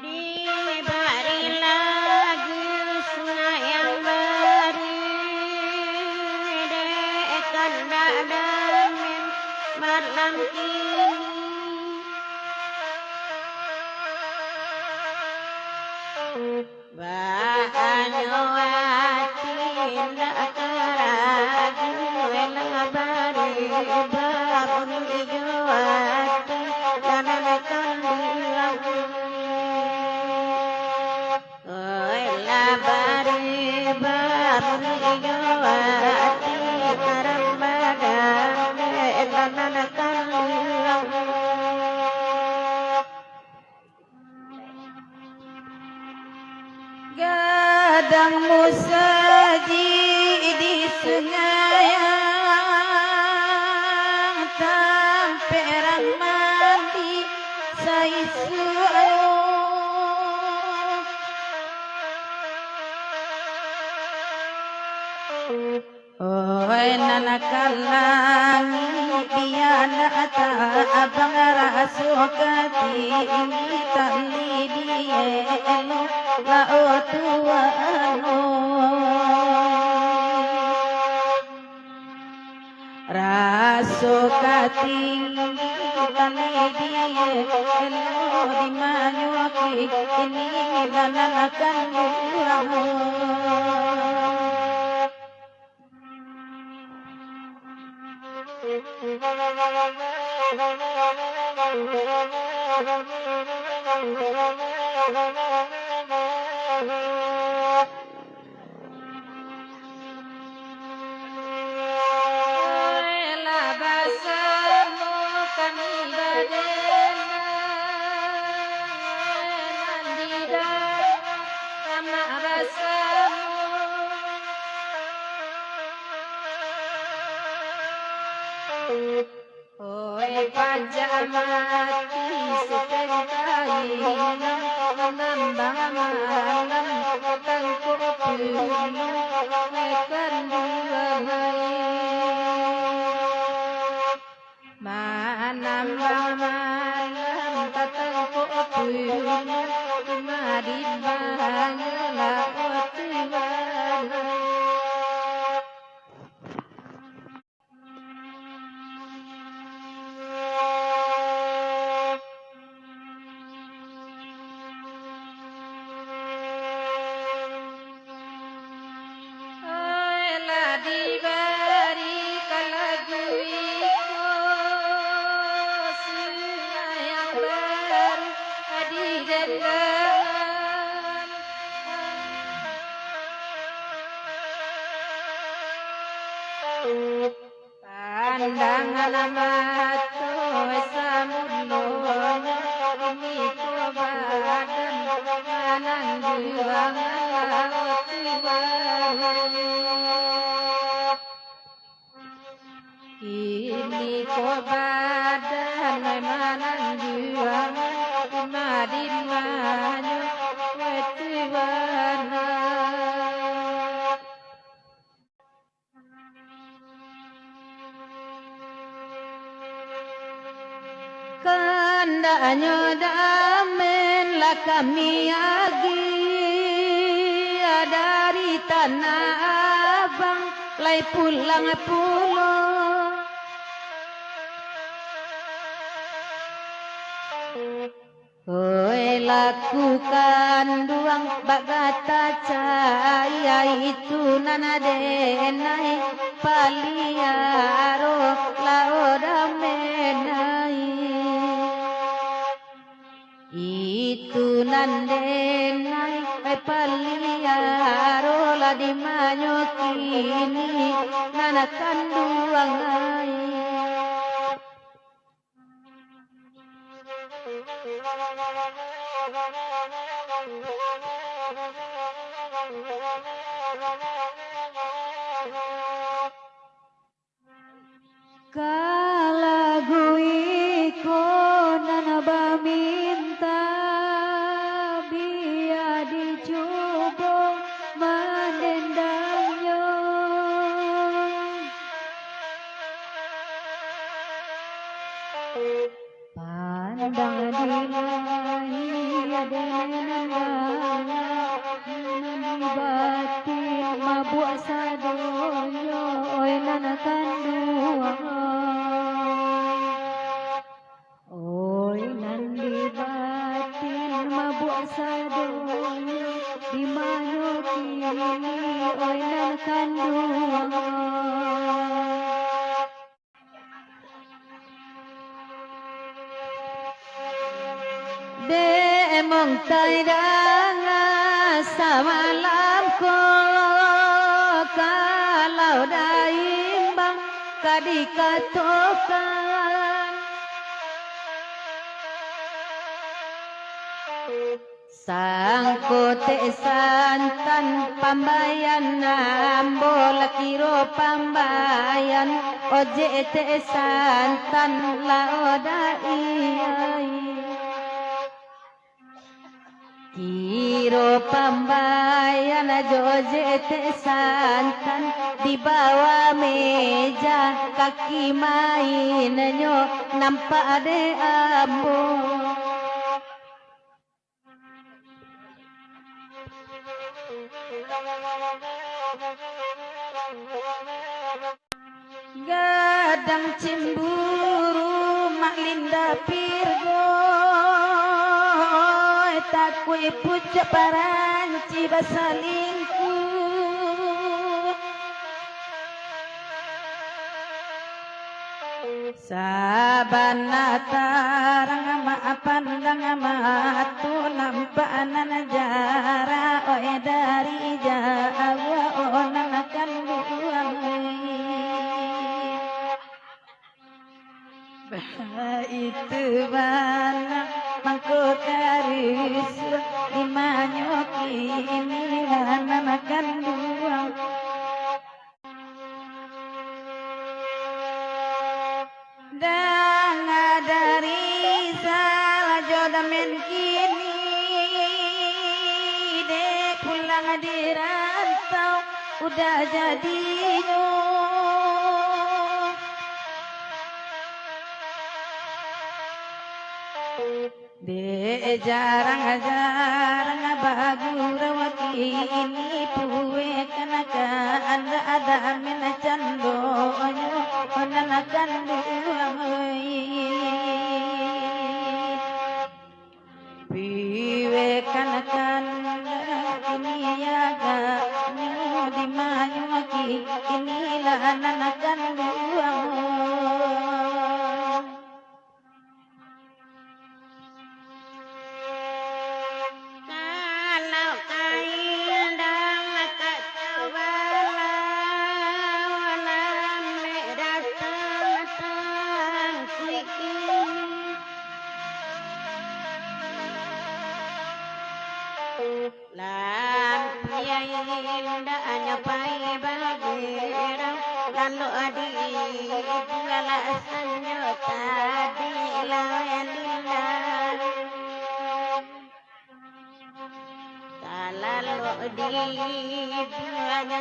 Diberi lagu yang beri dekat dadamin malam kini Banawati nakaragu elabari babun ijoati dananakan dilagu elabari babun ijoati karambadan dananakan dilagu Gadang musaji di sungai yang tamperang mandi saisu Oi nanakalangi biana ata abang rasukati tali dielo lao tuano rasukati tali dielo di manyoki ini nananakan luamu Oi pajamati setentai menambah malam tangku penuh mekan dua menambah malam tangku penuh madi banyalah otiwan Pandangan mata samudlonya ini badan kanan juang laut ini badan kanan juang madin manyo wetuwana Kandanya damen lah kami agi dari tanah abang lai pulang pulau Oi lakukan duang bagata cahaya itu nanadenai paliaro laodamenai itu nandenai paliaro la di manyokini nanakan duang ai Kalagui ko na nabaminta biya di cubo menendangnya pandang dilahi adenenangana batin mabuk sadonyo oi nanakan dua oi nandi batin mabuk sadonyo di manyo kini oi nanakan dua de mong tay danga samalam ko kalau daimbang kadikatokan sangkote santan pambayan nambol kiro pambayan oje te santan laodai kiro pambayan joje te santan di bawah meja kaki mainnya nampak de ambo gadang cemburu maklinda pirgo takui puja paranci basalingku sabana tarang maapan lang matu lampanan jara oe dari jawa onan akan buang itu bana mangko karis di manyoki ini anan akan buang dan dari salah jodamen kini dek pulang di rantau udah jadinya de jarang bagurawaki ini puwe kanaka anda ada mena candonyo onanakan duai piwe kanakan ini yaga nimu di manyuaki inilah ananakan duai indahnya pai bagera lalu adi lala sanyo tadi layanila lalu di hanya